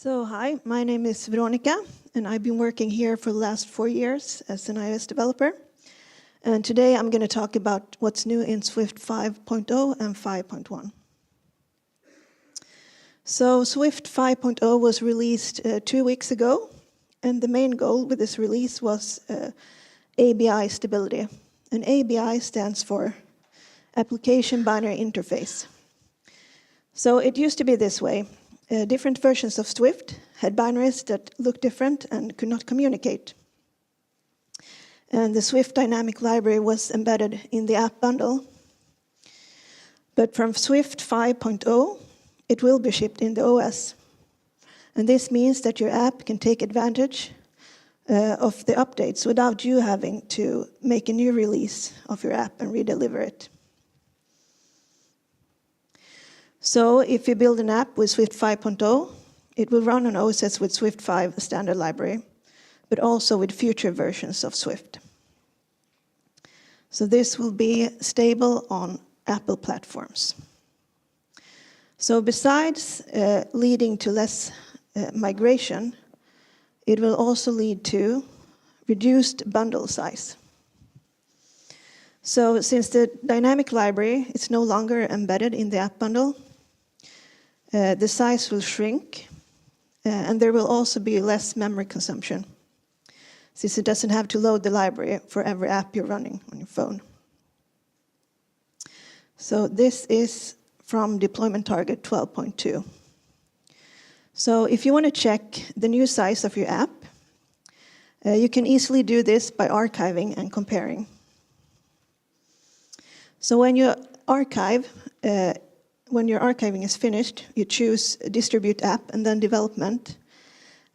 Hi, my name is Veronika, and I've been working here for the last 4 years as an iOS developer. And today I'm going to talk about what's new in Swift 5.0 and 5.1. So Swift 5.0 was released 2 weeks ago, and the main goal with this release was ABI stability. And ABI stands for Application Binary Interface. So it used to be this way. Different versions of Swift had binaries that looked different and could not communicate. And the Swift dynamic library was embedded in the app bundle. But from Swift 5.0, it will be shipped in the OS. And this means that your app can take advantage of the updates without you having to make a new release of your app and redeliver it. So if you build an app with Swift 5.0, it will run on OSs with Swift 5 standard library, but also with future versions of Swift. So this will be stable on Apple platforms. So besides leading to less migration, it will also lead to reduced bundle size. So since the dynamic library is no longer embedded in the app bundle, the size will shrink, and there will also be less memory consumption, since it doesn't have to load the library for every app you're running on your phone. So this is from deployment target 12.2. So if you want to check the new size of your app, you can easily do this by archiving and comparing. So when you archive, when your archiving is finished, you choose distribute app and then development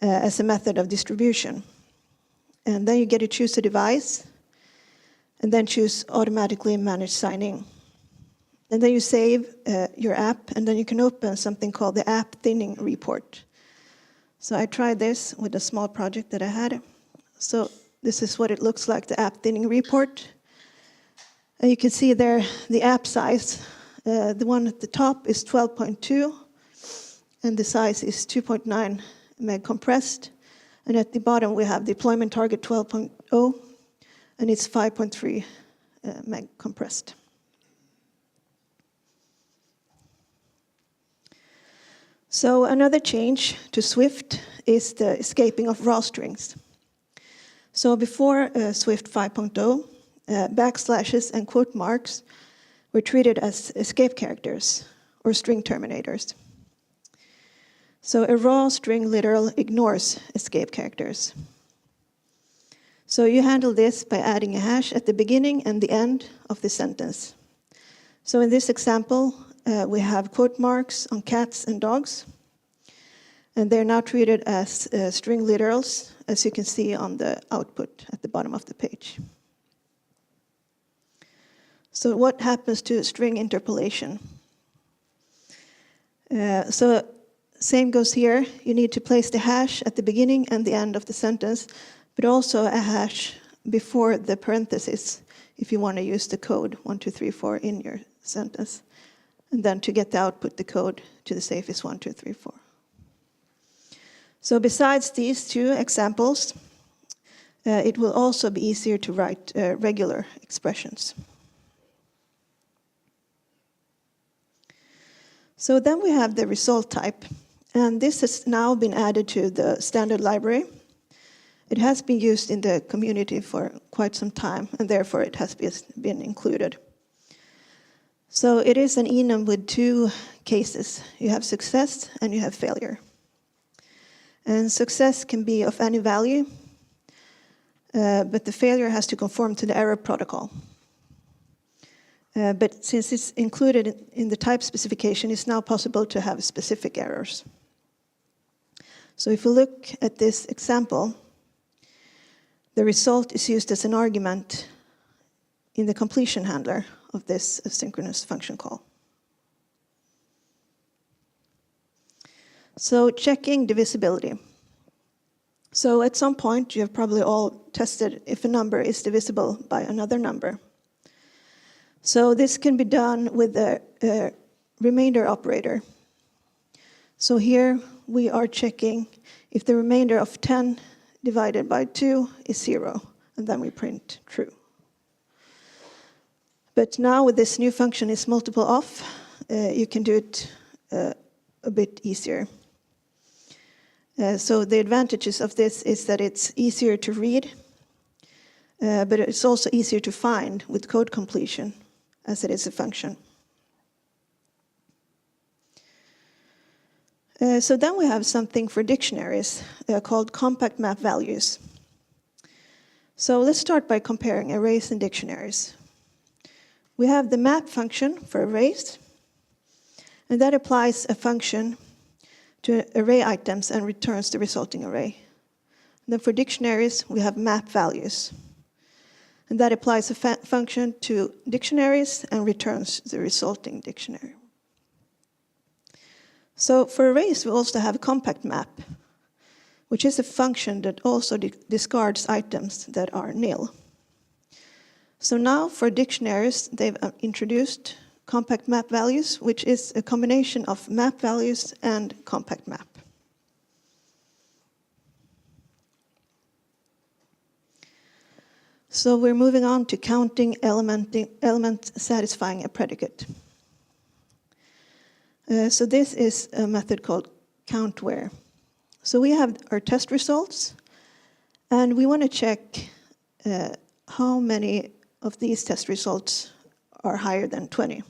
as a method of distribution. And then you get to choose a device and then choose automatically manage signing. And then you save your app, and then you can open something called the app thinning report. So I tried this with a small project that I had. So this is what it looks like, the app thinning report. And you can see there the app size. The one at the top is 12.2, and the size is 2.9 meg compressed. And at the bottom, we have deployment target 12.0, and it's 5.3 meg compressed. So another change to Swift is the escaping of raw strings. So before Swift 5.0, backslashes and quote marks were treated as escape characters or string terminators. So a raw string literal ignores escape characters. So you handle this by adding a hash at the beginning and the end of the sentence. So in this example, we have quote marks on cats and dogs, and they're now treated as string literals, as you can see on the output at the bottom of the page. So what happens to string interpolation? So same goes here. You need to place the hash at the beginning and the end of the sentence, but also a hash before the parenthesis if you want to use the code 1, 2, 3, 4 in your sentence. And then to get the output, the code to the safe is 1, 2, 3, 4. So besides these two examples, it will also be easier to write regular expressions. So then we have the result type, and this has now been added to the standard library. It has been used in the community for quite some time, and therefore it has been included. So it is an enum with two cases. You have success and you have failure. And success can be of any value, but the failure has to conform to the error protocol. But since it's included in the type specification, it's now possible to have specific errors. So if we look at this example, the result is used as an argument in the completion handler of this asynchronous function call. So checking divisibility. So at some point, you have probably all tested if a number is divisible by another number. So this can be done with a remainder operator. So here we are checking if the remainder of 10 divided by 2 is 0, and then we print true. But now with this new function is multiple of, you can do it a bit easier. So the advantages of this is that it's easier to read, but it's also easier to find with code completion, as it is a function. So then we have something for dictionaries called compact map values. So let's start by comparing arrays and dictionaries. We have the map function for arrays, and that applies a function to array items and returns the resulting array. And then for dictionaries, we have map values. And that applies a function to dictionaries and returns the resulting dictionary. So for arrays, we also have a compact map, which is a function that also discards items that are nil. So now for dictionaries, they've introduced compact map values, which is a combination of map values and compact map. So we're moving on to counting element satisfying a predicate. So this is a method called count_where. So we have our test results, and we want to check how many of these test results are higher than 20.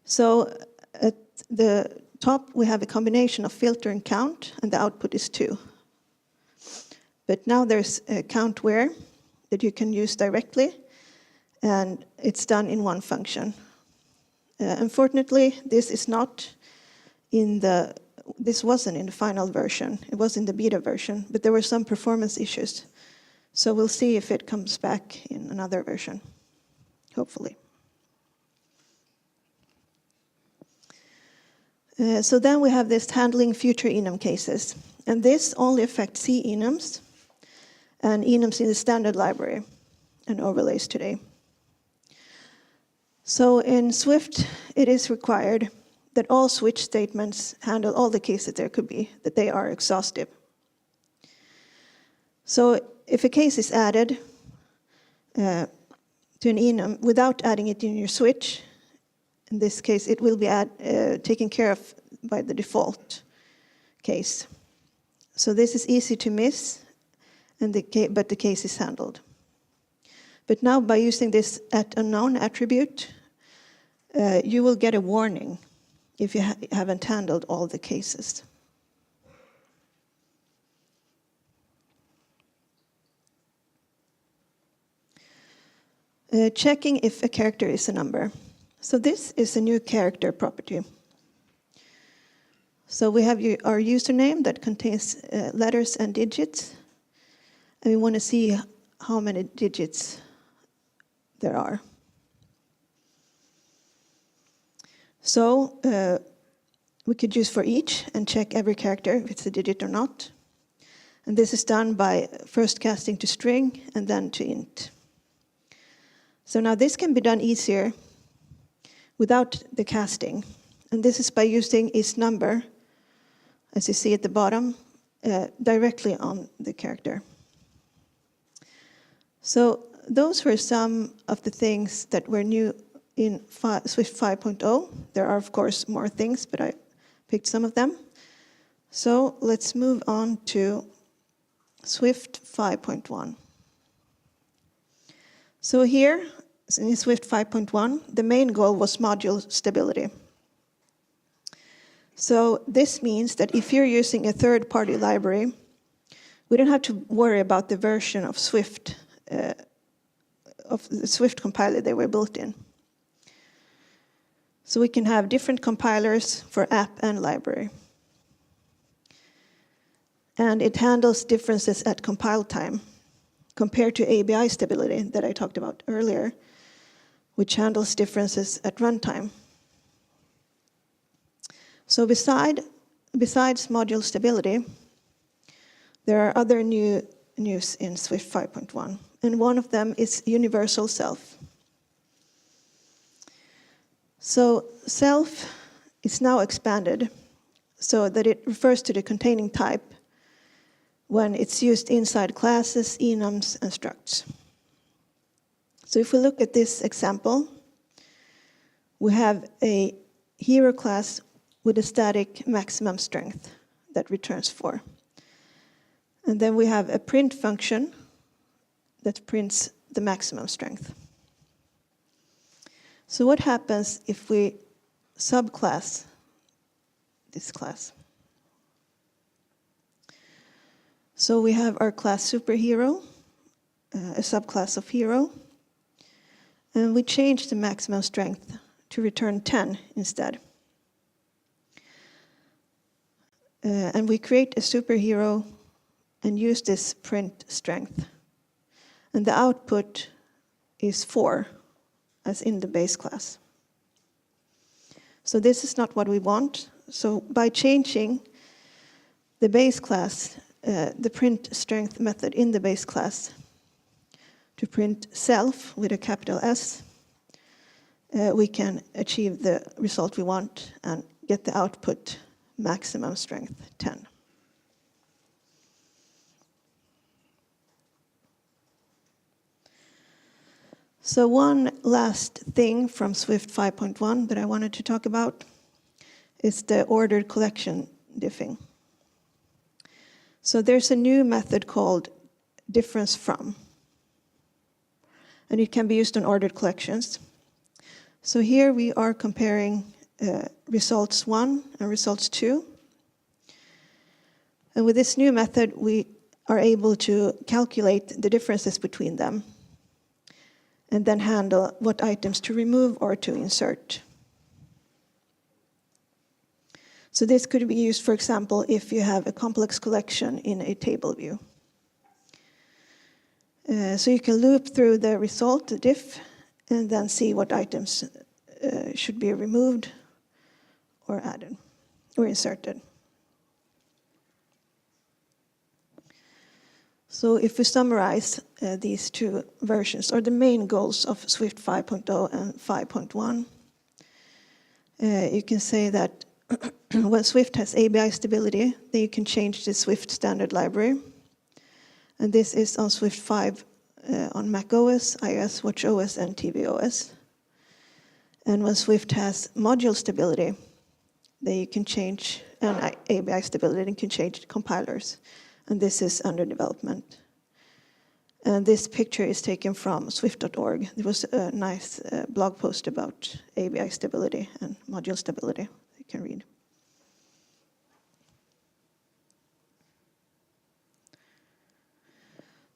So at the top, we have a combination of filter and count, and the output is 2. But now there's a count_where that you can use directly, and it's done in one function. Unfortunately, this wasn't in the final version. It was in the beta version, but there were some performance issues. So we'll see if it comes back in another version, hopefully. So then we have this handling future enum cases. And this only affects C enums and enums in the standard library and overlays today. So in Swift, it is required that all switch statements handle all the cases there could be, that they are exhaustive. So if a case is added to an enum without adding it in your switch, in this case, it will be taken care of by the default case. So this is easy to miss, but the case is handled. But now by using this @unknown attribute, you will get a warning if you haven't handled all the cases. Checking if a character is a number. So this is a new character property. So we have our username that contains letters and digits, and we want to see how many digits there are. So we could use for each and check every character if it's a digit or not. And this is done by first casting to string and then to int. So now this can be done easier without the casting. And this is by using isNumber, as you see at the bottom, directly on the character. So those were some of the things that were new in Swift 5.0. There are, of course, more things, but I picked some of them. So let's move on to Swift 5.1. So here, in Swift 5.1, the main goal was module stability. So this means that if you're using a third-party library, we don't have to worry about the version of Swift, of the Swift compiler they were built in. So we can have different compilers for app and library. And it handles differences at compile time compared to ABI stability that I talked about earlier, which handles differences at runtime. So besides module stability, there are other news in Swift 5.1, and one of them is universal self. So self is now expanded so that it refers to the containing type when it's used inside classes, enums, and structs. So if we look at this example, we have a hero class with a static maximum strength that returns 4. And then we have a print function that prints the maximum strength. So what happens if we subclass this class? So we have our class superhero, a subclass of hero, and we change the maximum strength to return 10 instead. And we create a superhero and use this print strength. And the output is 4, as in the base class. So this is not what we want. So by changing the base class, the print strength method in the base class to print self with a capital S, we can achieve the result we want and get the output maximum strength 10. So one last thing from Swift 5.1 that I wanted to talk about is the ordered collection diffing. So there's a new method called difference from, and it can be used on ordered collections. So here we are comparing results 1 and results 2. And with this new method, we are able to calculate the differences between them and then handle what items to remove or to insert. So this could be used, for example, if you have a complex collection in a table view. So you can loop through the result, the diff, and then see what items should be removed or added or inserted. So if we summarize these two versions, or the main goals of Swift 5.0 and 5.1, you can say that when Swift has ABI stability, then you can change the Swift standard library. And this is on Swift 5 on Mac OS, iOS, watchOS, and tvOS. And when Swift has module stability, then you can change, and ABI stability, you can change the compilers. And this is under development. And this picture is taken from swift.org. There was a nice blog post about ABI stability and module stability you can read.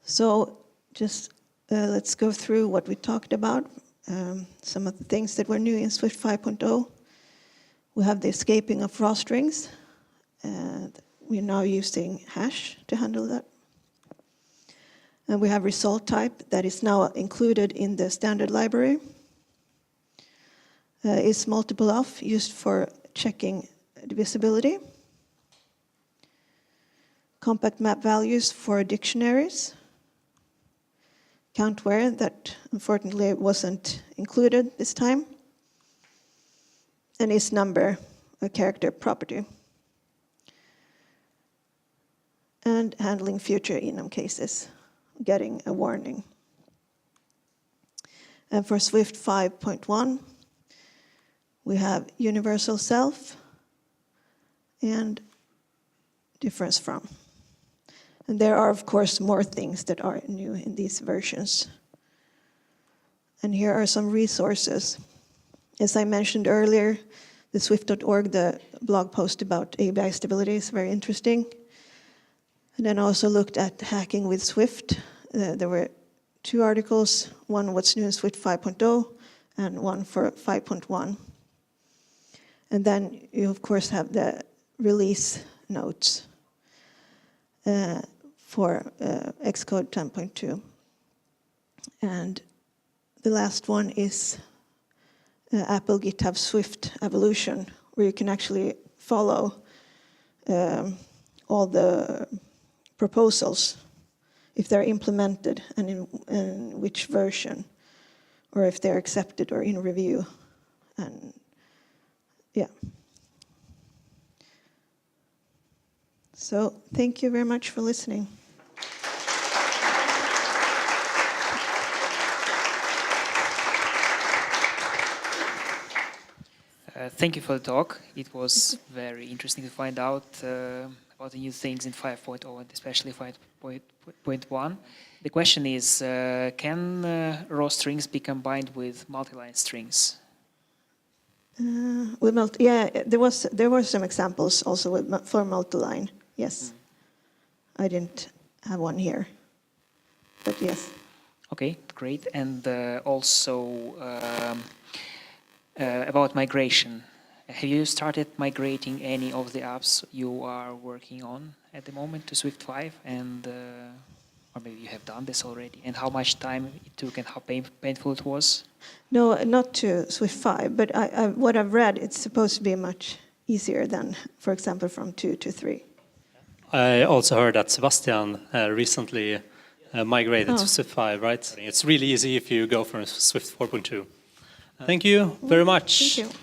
So just let's go through what we talked about. Some of the things that were new in Swift 5.0. We have the escaping of raw strings. And we're now using hash to handle that. And we have result type that is now included in the standard library. Is multiple of used for checking divisibility. Compact map values for dictionaries. Count where that unfortunately wasn't included this time. And is number a character property. And handling future enum cases, getting a warning. And for Swift 5.1, we have universal self and difference from. And there are, of course, more things that are new in these versions. And here are some resources. As I mentioned earlier, the swift.org, the blog post about ABI stability is very interesting. And then I also looked at hacking with Swift. There were 2 articles, one what's new in Swift 5.0 and one for 5.1. And then you, of course, have the release notes for Xcode 10.2. And the last one is Apple GitHub Swift evolution, where you can actually follow all the proposals, if they're implemented and in which version, or if they're accepted or in review. And yeah. So thank you very much for listening. Thank you for the talk. It was very interesting to find out about the new things in 5.0 and especially 5.1. The question is, can raw strings be combined with multi-line strings? There were some examples also for multi-line. Yes, I didn't have one here, but yes. Okay, great. And also about migration. Have you started migrating any of the apps you are working on at the moment to Swift 5? And or maybe you have done this already. And how much time it took and how painful it was? No, not to Swift 5, but what I've read, it's supposed to be much easier than, for example, from 2 to 3. I also heard that Sebastian recently migrated to Swift 5, right? It's really easy if you go from Swift 4.2. Thank you very much. Thank you.